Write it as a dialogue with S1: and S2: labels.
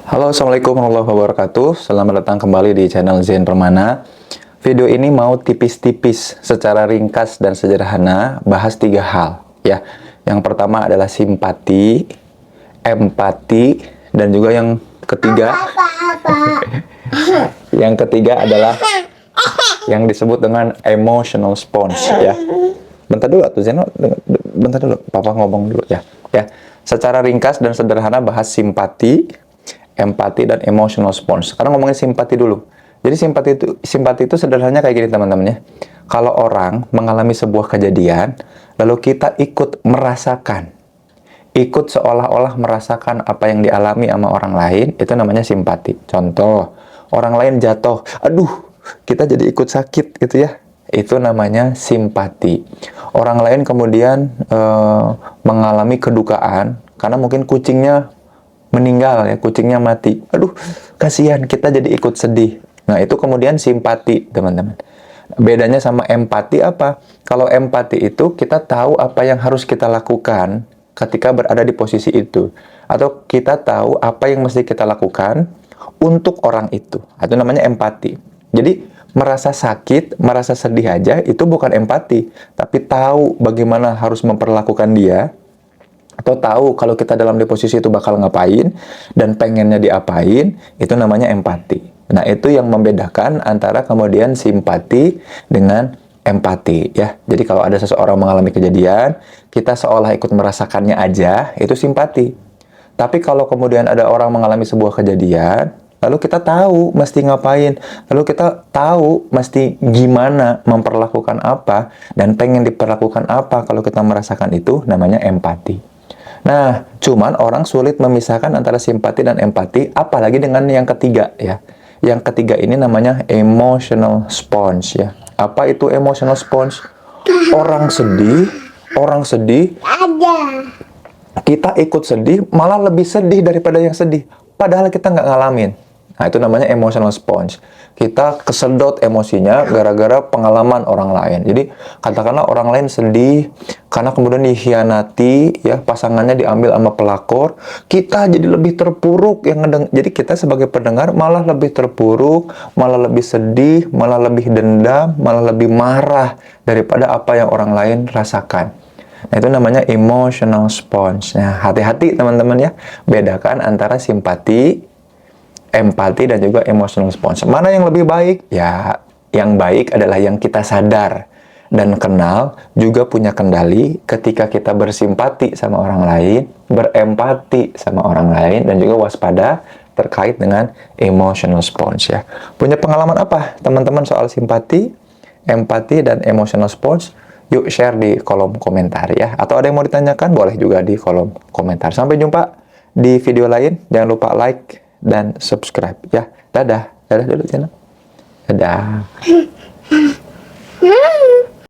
S1: Halo, Assalamualaikum warahmatullahi wabarakatuh. Selamat datang kembali di channel Zen Permana. Video ini mau tipis-tipis, secara ringkas dan sederhana, bahas 3 hal. Ya, yang pertama adalah simpati, empati, dan juga yang ketiga, yang ketiga adalah yang disebut dengan emotional sponge. Ya, bentar dulu tuh Zen, bentar dulu, Papa ngomong dulu ya. Ya, secara ringkas dan sederhana bahas simpati, empati, dan emotional response. Sekarang ngomongin simpati dulu. Jadi simpati itu sederhananya kayak gini teman-teman ya. Kalau orang mengalami sebuah kejadian, lalu kita ikut merasakan, ikut seolah-olah merasakan apa yang dialami sama orang lain, itu namanya simpati. Contoh, orang lain jatuh, aduh, kita jadi ikut sakit gitu ya. Itu namanya simpati. Orang lain kemudian mengalami kedukaan karena mungkin kucingnya meninggal ya, kucingnya mati. Aduh, kasihan, kita jadi ikut sedih. Nah, itu kemudian simpati, teman-teman. Bedanya sama empati apa? Kalau empati itu kita tahu apa yang harus kita lakukan ketika berada di posisi itu. Atau kita tahu apa yang mesti kita lakukan untuk orang itu. Itu namanya empati. Jadi, merasa sakit, merasa sedih aja, itu bukan empati. Tapi tahu bagaimana harus memperlakukan dia, atau tahu kalau kita dalam di posisi itu bakal ngapain dan pengennya diapain, itu namanya empati. Nah, itu yang membedakan antara kemudian simpati dengan empati ya. Jadi kalau ada seseorang mengalami kejadian, kita seolah ikut merasakannya aja, itu simpati. Tapi kalau kemudian ada orang mengalami sebuah kejadian, lalu kita tahu mesti ngapain, lalu kita tahu mesti gimana memperlakukan apa dan pengen diperlakukan apa kalau kita merasakan itu, namanya empati. Nah, cuman orang sulit memisahkan antara simpati dan empati, apalagi dengan yang ketiga ya. Yang ketiga ini namanya emotional sponge ya. Apa itu emotional sponge? Orang sedih, kita ikut sedih, malah lebih sedih daripada yang sedih. Padahal kita nggak ngalamin. Nah, itu namanya emotional sponge. Kita kesedot emosinya gara-gara pengalaman orang lain. Jadi, katakanlah orang lain sedih karena kemudian dikhianati, ya, pasangannya diambil sama pelakor. Kita jadi lebih terpuruk. Jadi, kita sebagai pendengar malah lebih terpuruk, malah lebih sedih, malah lebih dendam, malah lebih marah daripada apa yang orang lain rasakan. Nah, itu namanya emotional sponge. Nah, hati-hati teman-teman ya. Bedakan antara simpati, empati, dan juga emotional response. Mana yang lebih baik? Ya, yang baik adalah yang kita sadar dan kenal, juga punya kendali ketika kita bersimpati sama orang lain, berempati sama orang lain, dan juga waspada terkait dengan emotional response ya. Punya pengalaman apa teman-teman soal simpati, empati, dan emotional response? Yuk share di kolom komentar ya. Atau ada yang mau ditanyakan? Boleh juga di kolom komentar. Sampai jumpa di video lain. Jangan lupa like dan subscribe ya. Dadah. Dadah dulu channel. Dadah.